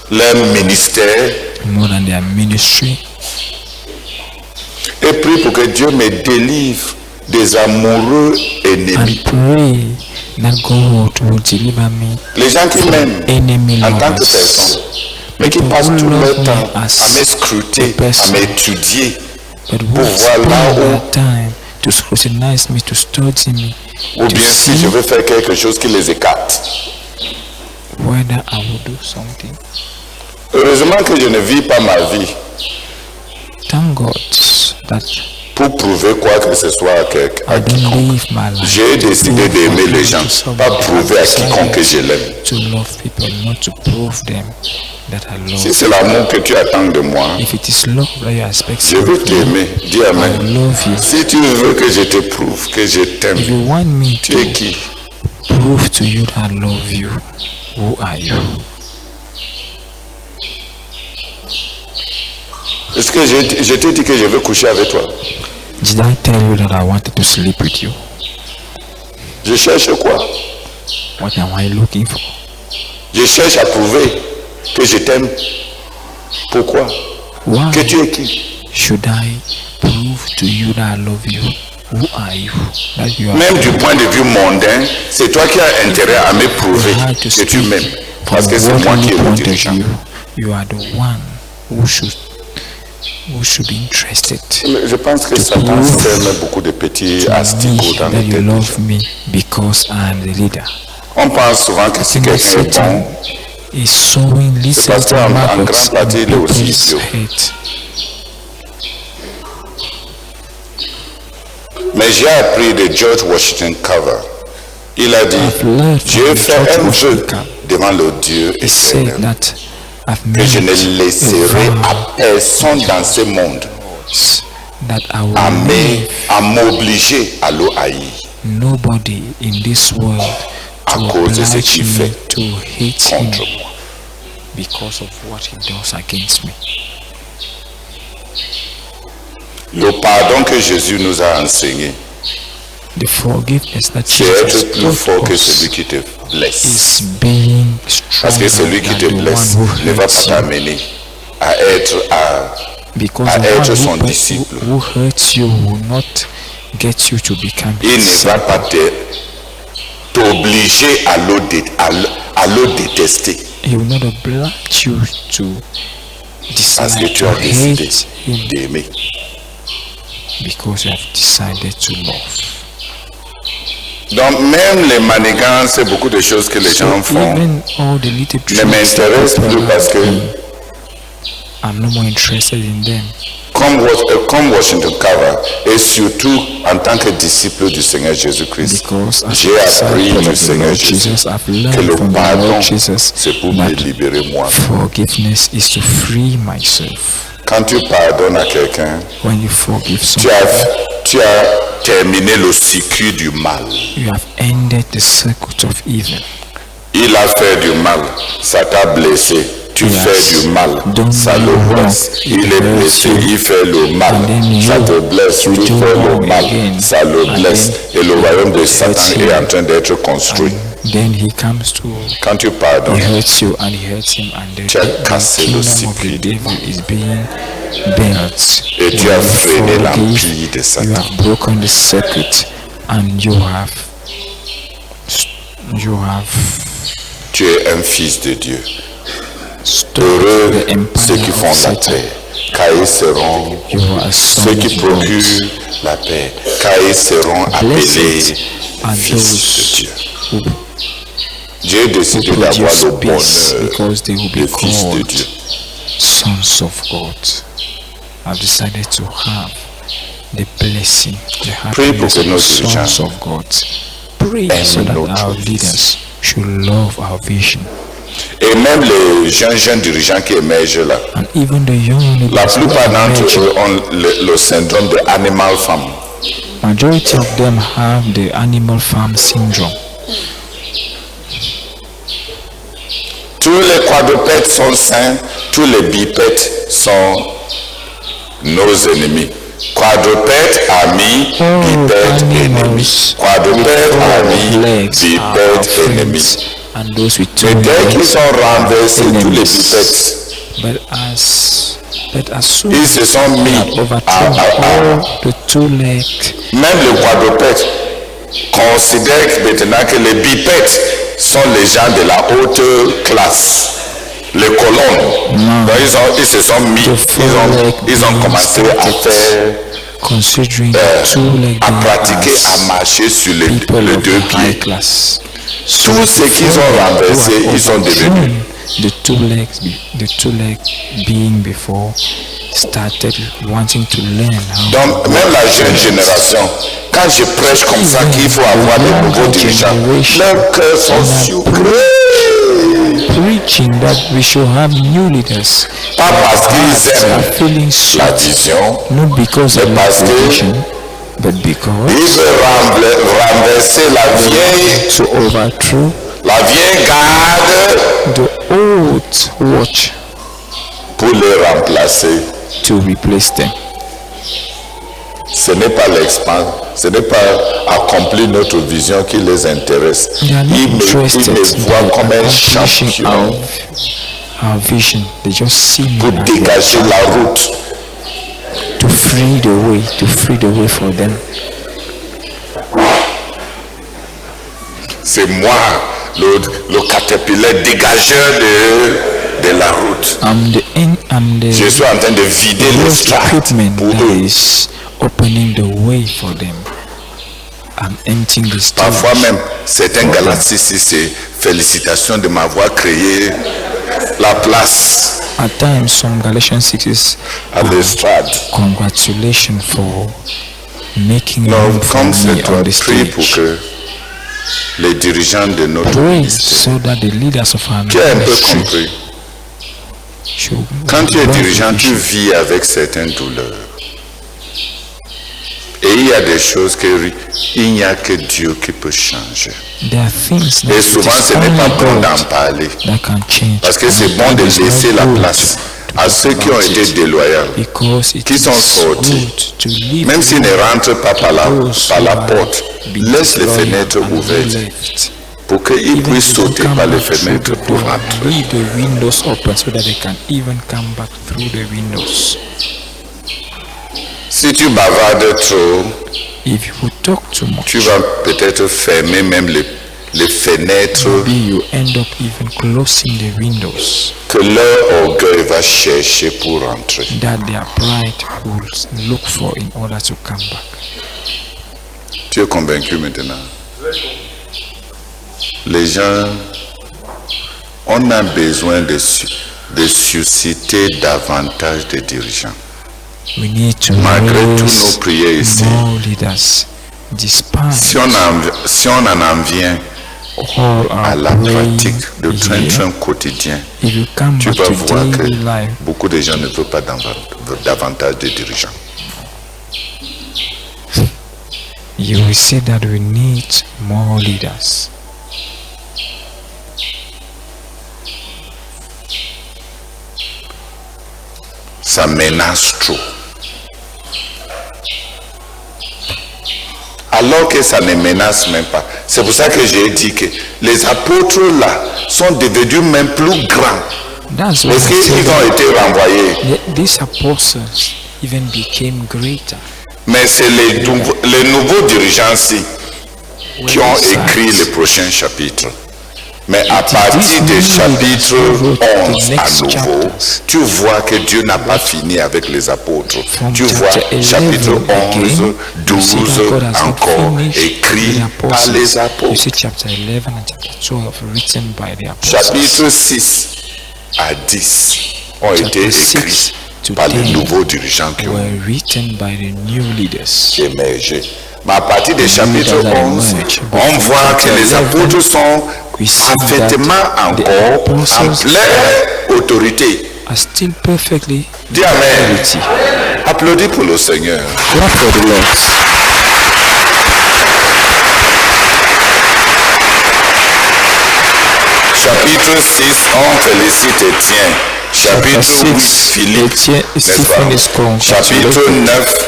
ministère, more than their ministry. et prie pour que Dieu me délivre des amoureux ennemis. And pray that God will deliver me Les gens qui m'aiment enemy en tant que lovers. personne, mais qui People passent who tout leur love me temps à as m'escruter, a à person, m'étudier, but pour who voir spend là their où, time to scrutinize me, to study me, ou to bien si see je veux faire quelque chose qui les écarte. whether I will do something. Heureusement que je ne vis pas ma vie Thank God that pour prouver quoi que ce soit à I don't quiconque. live my life J'ai to décidé prove d'aimer what les I gens, do to pas somebody. prouver à I've quiconque que decided je l'aime. to love people, not to prove them that I love. Si c'est l'amour que tu attends de moi, If it is love that you expect je veux from me, t'aimer. Dis I Amen. love you. Si tu veux que je te prouve que je If t'aime, you want me tu es to qui? prove to you that I love you, who are you? Est-ce que je t'ai dit que je veux coucher avec toi? Did I tell you that I wanted to sleep with you? Je cherche quoi? What am I looking for? Je cherche à prouver que je t'aime. Pourquoi? Why Que tu es qui? should I prove to you that I love you? Who are you? That you are Même du point de vue mondain, c'est toi qui as intérêt à me prouver hard to que tu speak m'aimes. from Parce que c'est moi worldly qui ai le point of dirigeant. view. You are the one who should be interested Mais je pense que to Satan prove sème beaucoup de petits to asticots me dans that les you têtes. love me because I am the leader. On pense souvent que si And quelqu'un est Satan bon, is sowing little parce qu'en maggots grande partie, in il est aussi people's idiot. head. mais j'ai appris de George Washington Carver Il a dit, I've learned Dieu from the fait church un of vœu Mecca. devant le Dieu He said éternel that I've que je ne made laisserai a vow à personne dans ce monde that I will à m'obliger à le haïr nobody in this world à to cause de ce oblige qu'il me fait to hate him contre moi. because of what he does against me. Le pardon que Jésus nous a enseigné, The forgiveness that c'est Jesus être plus taught fort que us celui qui te blesse. is being Parce que stronger celui qui than te the one blesse who ne va pas hurts you. t'amener à être Because à the être one son who disciple. hurts you will not get you to become Il his ne va pas t'obliger à le détester. He will not oblige you to Parce que decide tu to as décidé hate him d'aimer. because you have decided to love. Donc même les manigances, beaucoup de choses que les gens font Even all the little ne tricks that m'intéressent people plus parce que I'm no more interested in them. comme Washington Carver et surtout en tant que disciple du Seigneur Jésus-Christ, Because as j'ai a appris disciple du of the Seigneur Lord Jésus Jesus, I've que learned le from the pardon, Lord Jesus c'est pour me that libérer moi. forgiveness is to free myself. Quand tu pardonnes à quelqu'un, When you forgive tu someone, as terminé le circuit du mal. you have ended the circuit of evil. Il a fait du mal, ça t'a blessé. Tu Yes. fais du mal, Don't ça do le wrong. blesse. It Il est hurts blessé, you. il fait le mal, And then ça you- te blesse. you Tu do fais le wrong mal, again. ça le And blesse. then Et le royaume de it Satan hurts you. est en train d'être construit. Then he comes to Quand tu he pardonnes, hurts you and he hurts him, and the Tu as cassé le kingdom of the circuit. devil is being built. Et tu When as you freiné forgive, l'empire de you Satan. have broken the circuit, and you have Tu es un fils de Dieu. stopped Heureux the ceux qui empire font of la Satan. paix, car ils seront You are a son ceux qui of God. procurent la paix, car ils seront appelés Blessed are fils de those Dieu. who Dieu décide d'avoir produce le peace, bonheur because they will be des fils de called Dieu. sons of God. I've decided to have the blessing, the Pray pour happiness que of nos the sons dirigeants of God. Pray aiment so that notre our vision. leaders should love our vision. Et même les jeunes dirigeants qui émergent là, And even the young la leaders who plupart are d'entre emerging, eux ont le syndrome de animal farm. majority of them have the animal farm syndrome. Tous les quadrupèdes sont sains, tous les bipèdes sont nos ennemis. Quadrupède amis, bipède ennemis. Animals Quadrupède with amis, 4 legs are our bipède ennemis. friends, and those with 2 Mais dès qu'ils legs ont renversé tous les enemies. bipèdes, But as soon ils se sont mis as overthrown all the 2 legs, même le quadrupède considère maintenant que les bipèdes sont les gens de la haute classe. Les colonnes. Donc ils se sont mis, ils ont commencé à faire, considering the 2 legs à pratiquer, à marcher sur les people of deux the high pieds. class. So Tous ceux qu'ils ont renversés, ils sont devenus. the 2 legs being before started wanting to learn how Donc même la jeune génération, quand je prêche comme ça qu'il faut avoir de nouveaux dirigeants, leurs cœurs sont surpris. preaching that we should have new leaders. Pas parce qu'ils Are aiment feeling la sweet, vision, not because mais of parce the que vision, but because ils veulent renverser to overthrow la vieille garde the old watch pour les remplacer. to replace them. Ce n'est pas l'expansion, ce n'est pas accomplir notre vision qui les intéresse. They are not Ils interested me in voient comme un accomplishing champion our vision. They just see me pour as their dégager la route. to free the way for them. C'est moi, le caterpillar dégageur de la route. I'm the Je suis en train de vider les road strates equipment pour that eux. is opening the way for them. I'm emptying the stage. Parfois même, certains galaxies, c'est félicitations de m'avoir créé la place At times, some Galatians 6 à l'estrade. congratulations for making Non, room for comme me c'est toi, on the prie pour stage. que les dirigeants de notre Pray ministère so that the leaders of our qui a un peu ministry compris. should Quand tu es love dirigeant, the tu issue. vis avec certaines douleurs. Et il y a des choses qu'il n'y a que Dieu qui peut changer. There are things that Et it souvent, is ce n'est pas only bon God d'en parler. that can change. Parce que And c'est bon de it is not laisser la good place to à talk ceux qui ont about été it, déloyaux. because it qui sont is sortis. good to leave Même s'ils ne rentrent pas par la those porte, who are laisse les disloyal fenêtres and ouvertes left. pour qu'ils Even puissent if they sauter come par les back through fenêtres the pour door, rentrer. leave the windows open so that they can even come back through the windows. Si tu bavardes trop, If you talk too much, tu vas peut-être fermer même les fenêtres maybe you end up even closing the windows que leur orgueil va chercher pour rentrer. that their pride will look for in order to come back. Tu es convaincu maintenant? Les gens, on a besoin de susciter davantage de dirigeants. We need to Malgré tous nos raise prières ici, more leaders, despite si on en vient all à our la pratique de praying train here. quotidien, If you come tu back vas to voir que daily life, beaucoup de gens ne veulent pas davantage de dirigeants. you will see that we need more leaders. Ça menace trop. Alors que ça ne menace même pas. C'est pour ça que j'ai dit que les apôtres là sont devenus même plus grands. That's why Parce I said qu'ils ont été renvoyés. these apostles even became greater. Mais c'est les nouveaux dirigeants-ci qui ont écrit le prochain chapitre. Mais à partir du chapitre 11 à nouveau, tu vois que Dieu n'a pas fini avec les apôtres. Tu vois chapitre 11, 12 encore écrit par les You apôtres. see chapter 11 and chapter 12 written by the apostles. Chapitre 6 à 10 ont été écrits par les nouveaux dirigeants qui ont Were written by the new leaders. émergé. Mais à partir du chapitre 11, on voit que les apôtres sont parfaitement encore en pleine autorité. Are still perfectly Dis Amen. authority. Applaudis pour le Seigneur. Clap for the Lord. Chapitre 6, on félicite Étienne. Chapitre 8, Philippe. Étienne, N'est-ce Stephen is pas? congratulated. Chapitre 9,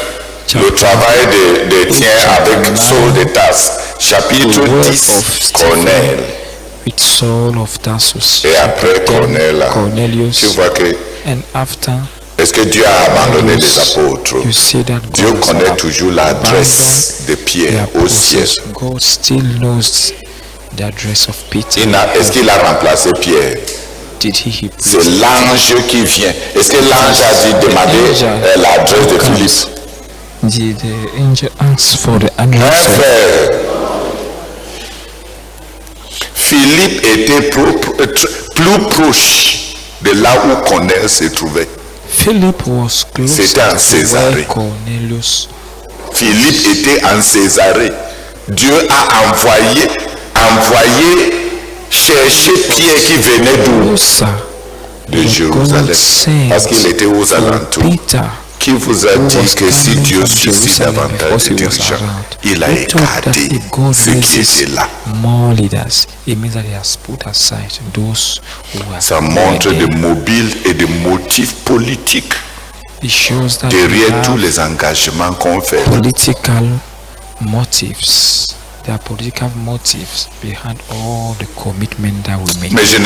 le travail d'Étienne avec Saul de Tarse. Chapitre 10, Cornèle. With Saul of Tarsus. Et après Cornèle, là, Cornelius. tu vois que And after, est-ce que Dieu a abandonné les apôtres? you see that Dieu God connaît has toujours l'adresse de abandoned Pierre the au ciel. apostles. God still knows the address of Peter. Est-ce qu'il a remplacé Pierre? Did he C'est l'ange qui vient. Est-ce que l'ange a dit demander l'adresse de Philippe? Did the angel ask for the Un address? frère. Philippe était plus proche de là où Cornèle se trouvait. Philip was close C'était en to Césarée. where Cornelius. Philippe était en Césarée. Dieu a envoyé chercher Pierre qui venait d'où? Closer. De Jérusalem. Parce qu'il était aux alentours. Peter, Qui vous a dit que si Dieu suscite davantage de dirigeants, il a who thought that écarté if God ceux qui raises étaient là? more leaders, it means that he has put aside those who are Ça montre there. des mobiles et des motifs politiques It shows that we derrière tous have les engagements qu'on fait. political motives. There are political motives behind all the commitment that we make. Mais je ne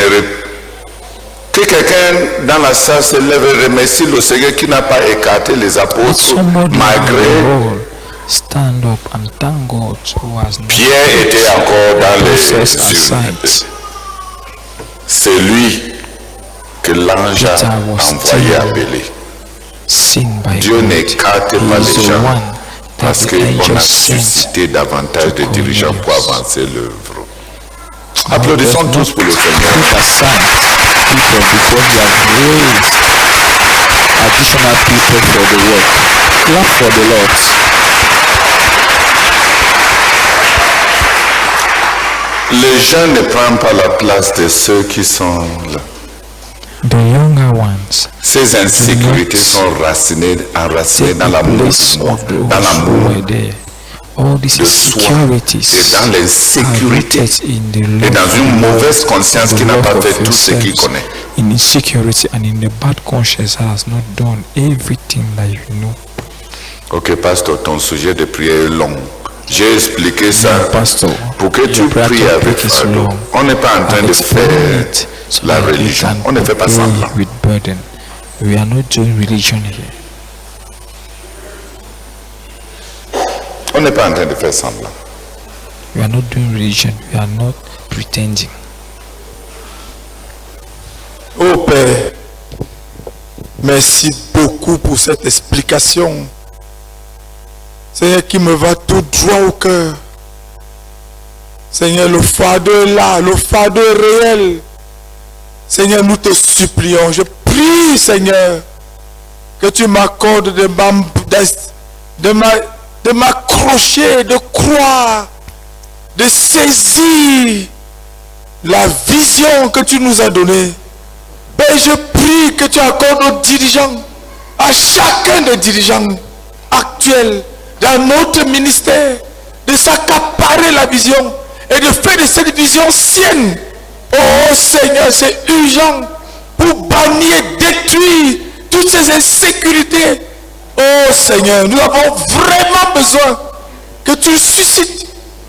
que quelqu'un dans la salle se lève et remercie le Seigneur qui n'a pas écarté les Let apôtres somebody in malgré the hall stand up and thank God who has not Pierre était encore dans les process aside. c'est lui que l'ange a Peter was envoyé still appeler. seen by Dieu God. n'écarte He pas is les the gens one that parce the qu'on angel a sent. suscité davantage de dirigeants pour avancer l'œuvre. Applaudissons Does tous not pour le Seigneur. put aside people because he has raised additional people for the work. Clap for the Lord. Les jeunes ne prennent pas la place de ceux qui sont là. The younger ones, Ces insécurités sont enracinées dans l'amour, dans l'amour, all these de soi, insecurities et dans l'insécurité, are rooted in the et love dans une mauvaise conscience qui n'a pas of fait tout ce qu'il yourselves, connaît. in insecurity and in the bad conscience that has not done everything that you know. Ok, pasteur, ton sujet de prière est long. J'ai expliqué ça Pastor, pour que tu your prayer pries avec topic is fardeau. long. On n'est pas en train de Explain faire it so la that we religion. can On ne fait pas pray semblant. with burden. We are not doing religion here. On n'est pas en train de faire semblant. We are not doing religion. We are not pretending. Oh Père, merci beaucoup pour cette explication. Seigneur, qui me va tout droit au cœur. Seigneur, le fardeau est là, le fardeau est réel. Seigneur, nous te supplions. Je prie, Seigneur, que tu m'accordes de m'accrocher, de croire, de saisir la vision que tu nous as donnée. Père, je prie que tu accordes aux dirigeants, à chacun des dirigeants actuels dans notre ministère, de s'accaparer la vision et de faire de cette vision sienne. Oh Seigneur, c'est urgent pour bannir, détruire toutes ces insécurités. Oh Seigneur, nous avons vraiment besoin que tu suscites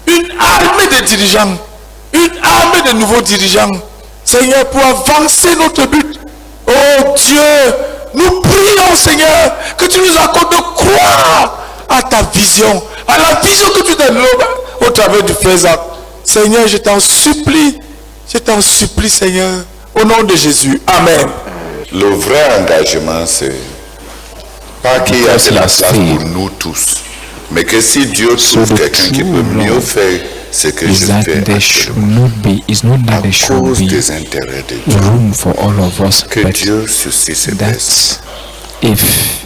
une armée de dirigeants, une armée de nouveaux dirigeants, Seigneur, pour avancer notre but. Oh Dieu, nous prions, Seigneur, que tu nous accordes de croire à ta vision, à la vision que tu donnes au travers du frère Zach. Seigneur, je t'en supplie, Seigneur, au nom de Jésus. Amen. Le vrai engagement, c'est pas qu'il y a de la place pour nous tous, mais que si Dieu trouve quelqu'un qui peut mieux faire ce que je Is that fais there should not be, it's not that à there should cause be des intérêts de Dieu, room for all of us, que but Dieu suscite ces personnes. that if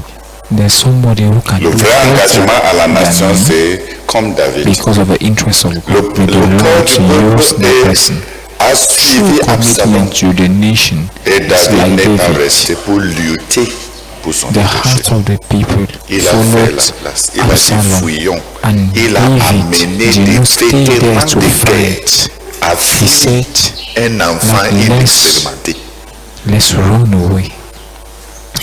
there's somebody who can Le do vrai engagement à la better nation, than me, c'est comme David. because of the interest of Le God, may the cœur Lord du use peuple the person. a suivi True Absalom, commitment to the nation et is David like n'est pas David. resté pour lutter pour son The heart péché. of the people Il a fait followed la place. Il a dit Absalom, fouillons. and Il a David amené did des not stay there vétérans to de guerre fight. à He fuir said, un enfant like, inexpérimenté. let's run away.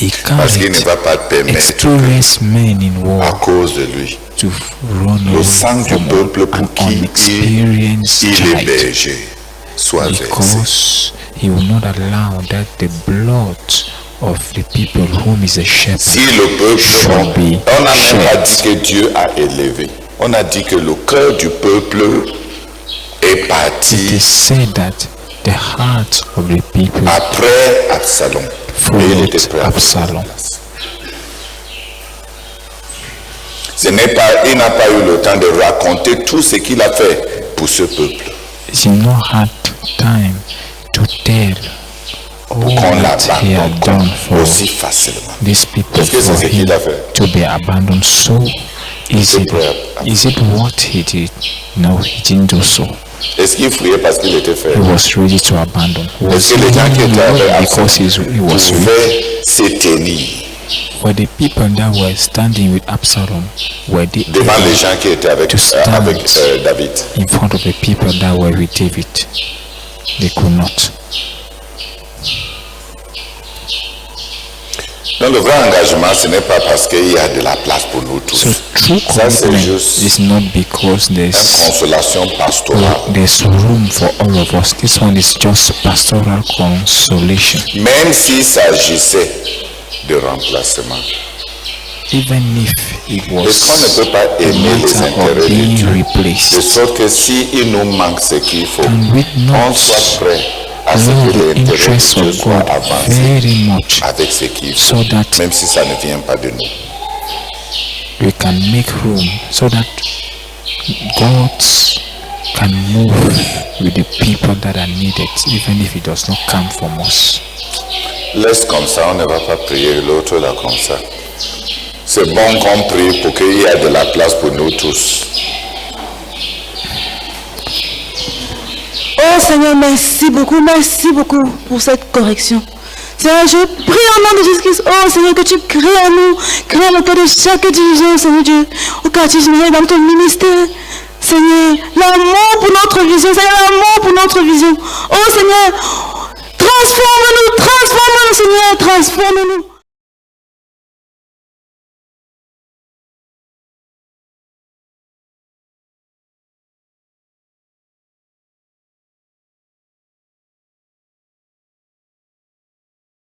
He Parce qu'il ne carried va pas permettre experienced men in à war cause de lui. to run Le sang away du from peuple an pour qui unexperienced il est child, berger soit versé. because he will not allow that the blood of the people whom is a shepherd Si le peuple, should be on n'a même pas shed. dit que Dieu a élevé. On a dit que le cœur du peuple est It parti is said that the heart of the people après Absalom. Et il était prêt à prendre Absalom. la place. Il n'a pas eu le temps de raconter tout ce qu'il a fait pour ce peuple. He not had time to tell all Qu'on that he had done l'abandonne for aussi facilement. these people, Parce que c'est for ce him qu'il a fait. to be abandoned so easily. Is it what he did? No, he didn't do so. Est-ce qu'il fouillait parce qu'il était He faible? was ready to abandon. Was Est-ce he que les gens qui doing étaient avec it because Absalom he was weak? pouvaient se tenir Were the people that were standing with Absalom, were they devant les able gens qui étaient avec, to stand David? in front of the people that were with David? They could not. Donc le vrai engagement, ce n'est pas parce qu'il y a de la place pour nous tous. So true Ça, c'est commitment juste is not because une consolation pastorale. there's room for all of us. This one is just pastoral consolation. Même s'il s'agissait de remplacement. Even if it Est-ce qu'on ne was peut pas a aimer les matter intérêts of de being Dieu? De replaced, sorte que s'il nous manque ce qu'il faut, can we on not soit prêt à ce love que the l'intérêt interests de Dieu of soit God avancé very much, avec ce qu'il faut, so that même si ça ne vient pas de nous. we can make room, so that God can move with the people that are needed, even if it does not come from us. Laisse comme ça, on ne va pas prier l'autre là comme ça. C'est bon qu'on prie pour qu'il y ait de la place pour nous tous. Seigneur, merci beaucoup pour cette correction. Seigneur, je prie au nom de Jésus-Christ. Oh Seigneur, que tu crées en nous, crée le cœur de chaque dirigeant, Seigneur Dieu, au quartier général, dans ton ministère. Seigneur, l'amour pour notre vision, Seigneur, l'amour pour notre vision. Oh Seigneur, transforme-nous, Seigneur, transforme-nous.